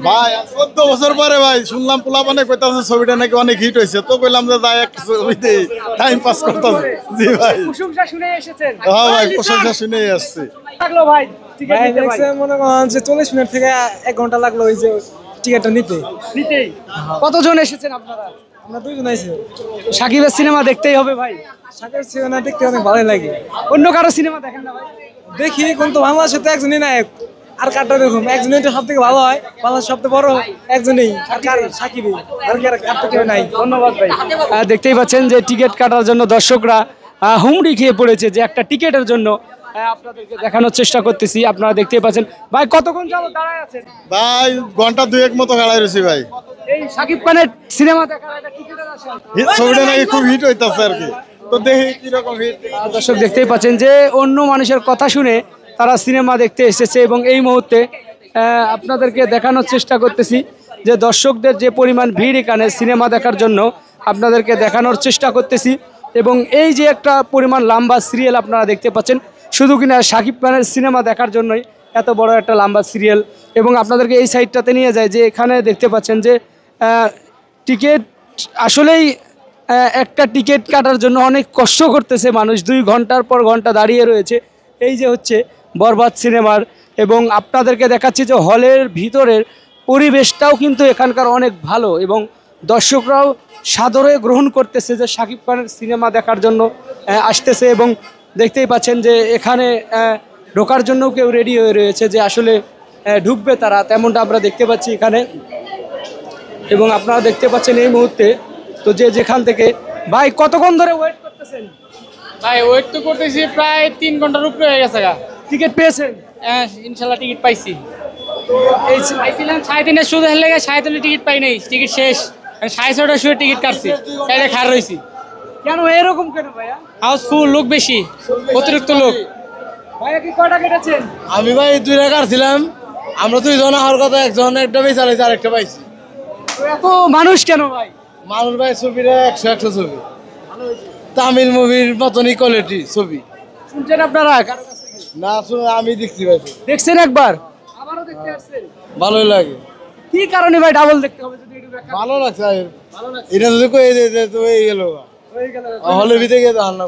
ভাই 14 বছর পরে ভাই শুনলাম পোলাপানে কইতাছে ছবিটা নাকি অনেক হিট হয়েছে, তো কইলাম যে যাই এক ছবিতে টাইম পাস করতাম। জি ভাই, প্রশংসা শুনে এসেছেন? হ্যাঁ ভাই, প্রশংসা শুনেই আসছে। লাগলো ভাই টিকিট নিতে? ভাই মনে করেন যে 40 মিনিট থেকে 1 ঘন্টা লাগলো ওই যে টিকিটটা নিতেই। কতজন এসেছেন আপনারা? আমরা দুইজন আইছি। সাকিবের সিনেমা দেখতেই হবে ভাই। সাকিব সিনেমা দেখতে অনেক ভালোই লাগে। অন্য কারো সিনেমা দেখেন না ভাই? দেখি, কিন্তু বাংলাদেশে তো একজনই নায়ক, আর কারটা দেখুন একজনই সব থেকে ভালো হয়, বাংলাদেশ সবথেকে বড় একজনই সাকিবই, আর কি আর কারটা কেউ নাই। ধন্যবাদ ভাই। দেখতেই পাচ্ছেন যে টিকিট কাটার জন্য দর্শকরা হুমড়ি খেয়ে পড়েছে, যে একটা টিকিটের জন্য আপনাদেরকে দেখানোর চেষ্টা করতেছি। আপনারা দেখতেই পাচ্ছেন ভাই কতক্ষণ যাবত দাঁড়ায় আছেন? ভাই ঘন্টা 2-1 মতো খেলায় রয়েছি ভাই। এই সাকিব খানের সিনেমা দেখার একটা টিকিটের আশা। ছবিটা নাকি খুব হিট হইতাছে আর কি, তো দেখি কিরকম হিট। দর্শক দেখতেই পাচ্ছেন যে অন্য মানুষের কথা শুনে তারা সিনেমা দেখতে এসেছে, এবং এই মুহূর্তে আপনাদেরকে দেখানোর চেষ্টা করতেছি যে দর্শকদের যে পরিমাণ ভিড় এখানে সিনেমা দেখার জন্য আপনাদেরকে দেখানোর চেষ্টা করতেছি। এবং এই যে একটা পরিমাণ লম্বা সিরিয়াল আপনারা দেখতে পাচ্ছেন, শুধু কিনা সাকিব খানের সিনেমা দেখার জন্যই এত বড় একটা লম্বা সিরিয়াল। এবং আপনাদেরকে এই সাইডটাতে নিয়ে যায় যে এখানে দেখতে পাচ্ছেন যে টিকিট আসলেই একটা টিকিট কাটার জন্য অনেক কষ্ট করতেছে মানুষ, 2 ঘন্টার পর ঘন্টা দাঁড়িয়ে রয়েছে। এই যে হচ্ছে বরবাদ সিনেমার, এবং আপনাদেরকে দেখাচ্ছি যে হলের ভিতরের পরিবেশটাও কিন্তু এখানকার অনেক ভালো, এবং দর্শকরাও সাদরে গ্রহণ করতেছে যে সাকিব খানের সিনেমা দেখার জন্য আসতেছে। এবং দেখতেই পাচ্ছেন যে এখানে ঢোকার জন্য কেউ রেডি হয়ে রয়েছে যে আসলে ঢুকবে তারা, তেমনটা আমরা দেখতে পাচ্ছি এখানে। এবং আপনারা দেখতে পাচ্ছেন এই মুহূর্তে তো যে যেখান থেকে ভাই কতক্ষণ ধরে ওয়েট করতেছেন? ভাই ওয়েট তো করতেছি প্রায় 3 ঘন্টার উপরে হয়ে গেছে। টিকিট পেয়েছেন? হ্যাঁ ইনশাল্লাহ টিকিট পাইছি। এই পাইছিলাম 3:30 শুরু হয়ে লেগে 3:30 টিকিট পাই নাই, টিকিট শেষ। 6:30 শুয়ে টিকিট কাটছি, তাইলে খার রয়েছি। কেন এরকম কেন ভাইয়া? হাউসফুল, লোক বেশি, অতিরিক্ত লোক। ভাইয়া কি কয়টা কেটেছেন? আমি ভাই 2টা কাটছিলাম, আমরা 2 জন হওয়ার কথা, একজন একটা বেশি চালাইছে, আরেকটা পাইছি। এত মানুষ কেন ভাই? মানুষ ভাই ছবিটা 100 ছবি, তামিল মুভির মতনই কোয়ালিটি ছবি। শুনছেন আপনারা কারো কাছ থেকে? না শুনে আমি দেখছি ভাই, দেখছেন একবার? আবারও দেখতে আসছেন? ভালোই লাগে। কি কারণে ভাই ডাবল দেখতে হবে যদি একটু ব্যাখ্যা? ভালো লাগছে এটা যদি কই যে তো এই গেল হয়ে গেল। হলের ভিতরে গিয়ে দাঁড়ানো।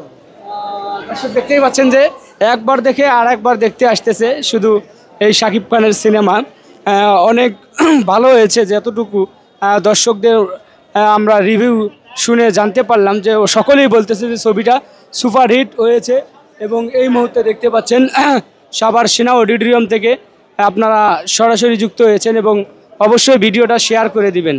দর্শক দেখতেই পাচ্ছেন যে একবার দেখে আর একবার দেখতে আসতেছে শুধু এই সাকিব খানের সিনেমা। অনেক ভালো হয়েছে, যতটুকু দর্শকদের আমরা রিভিউ শুনে জানতে পারলাম যে সকলেই বলতেছে যে ছবিটা সুপারহিট হয়েছে। এবং এই মুহূর্তে দেখতে পাচ্ছেন সাভার সেনা অডিটোরিয়াম থেকে আপনারা সরাসরি যুক্ত হয়েছেন, এবং অবশ্যই ভিডিওটা শেয়ার করে দিবেন।